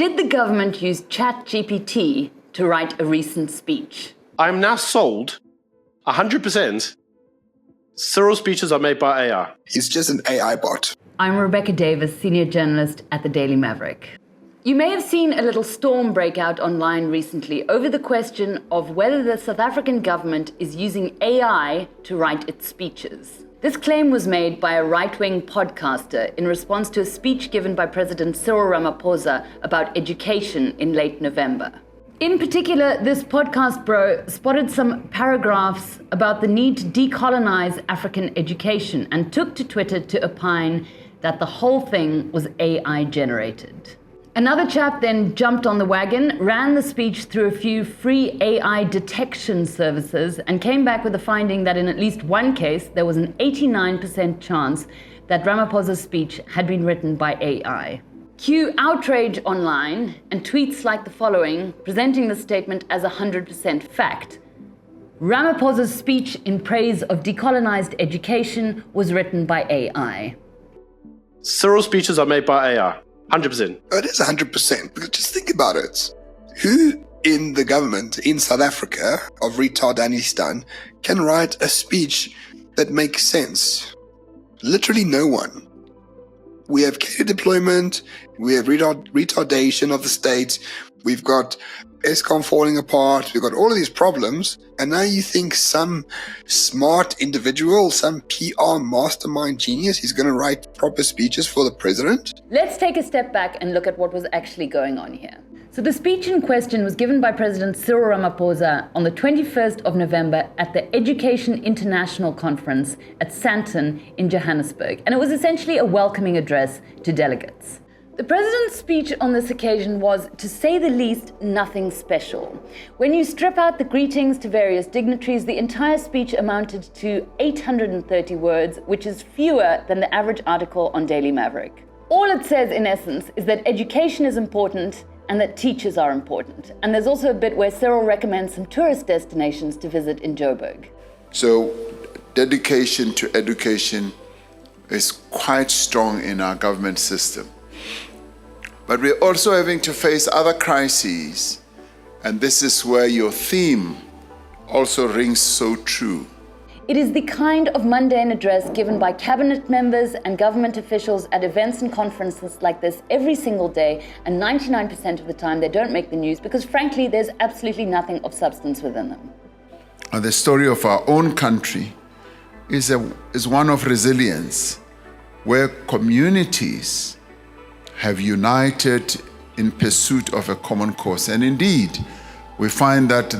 Did the government use ChatGPT to write a recent speech? I'm now sold 100%. Cyril's speeches are made by AI. He's just an AI bot. I'm Rebecca Davis, senior journalist at the Daily Maverick. You may have seen a little storm break out online recently over the question of whether the South African government is using AI to write its speeches. This claim was made by a right-wing podcaster in response to a speech given by President Cyril Ramaphosa about education in late November. In particular, this podcast bro spotted some paragraphs about the need to decolonize African education and took to Twitter to opine that the whole thing was AI-generated. Another chap then jumped on the wagon, ran the speech through a few free AI detection services, and came back with the finding that in at least one case, there was an 89% chance that Ramaphosa's speech had been written by AI. Cue outrage online and tweets like the following, presenting the statement as 100% fact. Ramaphosa's speech in praise of decolonized education was written by AI. Cyril's speeches are made by AI. 100%. It is 100%, because just think about it. Who in the government in South Africa of Retardanistan can write a speech that makes sense? Literally no one. We have cater deployment, we have retardation of the state, we've got ESCOM falling apart, we've got all of these problems, and now you think some smart individual, some PR mastermind genius is going to write proper speeches for the president? Let's take a step back and look at what was actually going on here. So the speech in question was given by President Cyril Ramaphosa on the 21st of November at the Education International Conference at Sandton in Johannesburg, and it was essentially a welcoming address to delegates. The president's speech on this occasion was, to say the least, nothing special. When you strip out the greetings to various dignitaries, the entire speech amounted to 830 words, which is fewer than the average article on Daily Maverick. All it says, in essence, is that education is important and that teachers are important. And there's also a bit where Cyril recommends some tourist destinations to visit in Joburg. So, dedication to education is quite strong in our government system. But we're also having to face other crises, and this is where your theme also rings so true. It is the kind of mundane address given by cabinet members and government officials at events and conferences like this every single day, and 99% of the time they don't make the news because, frankly, there's absolutely nothing of substance within them. The story of our own country is one of resilience, where communities have united in pursuit of a common cause. And indeed, we find that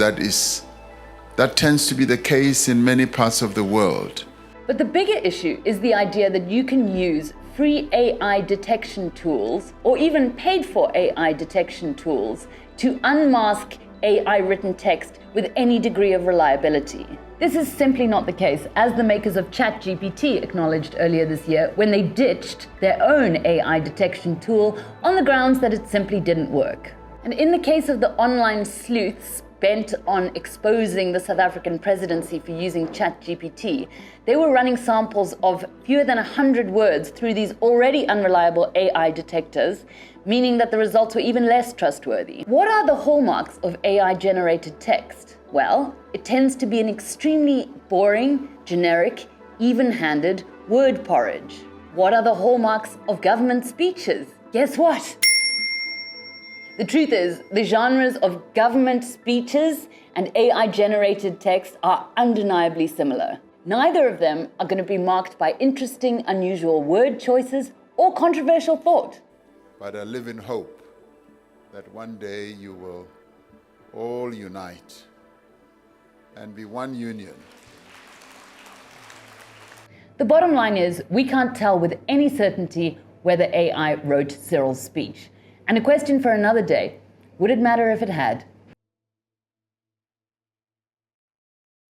tends to be the case in many parts of the world. But the bigger issue is the idea that you can use free AI detection tools, or even paid for AI detection tools, to unmask AI written text with any degree of reliability. This is simply not the case, as the makers of ChatGPT acknowledged earlier this year when they ditched their own AI detection tool on the grounds that it simply didn't work. And in the case of the online sleuths bent on exposing the South African presidency for using ChatGPT, they were running samples of fewer than 100 words through these already unreliable AI detectors, meaning that the results were even less trustworthy. What are the hallmarks of AI-generated text? Well, it tends to be an extremely boring, generic, even-handed word porridge. What are the hallmarks of government speeches? Guess what? The truth is, the genres of government speeches and AI-generated text are undeniably similar. Neither of them are going to be marked by interesting, unusual word choices or controversial thought. But I live in hope that one day you will all unite and be one union. The bottom line is, we can't tell with any certainty whether AI wrote Cyril's speech. And a question for another day, would it matter if it had?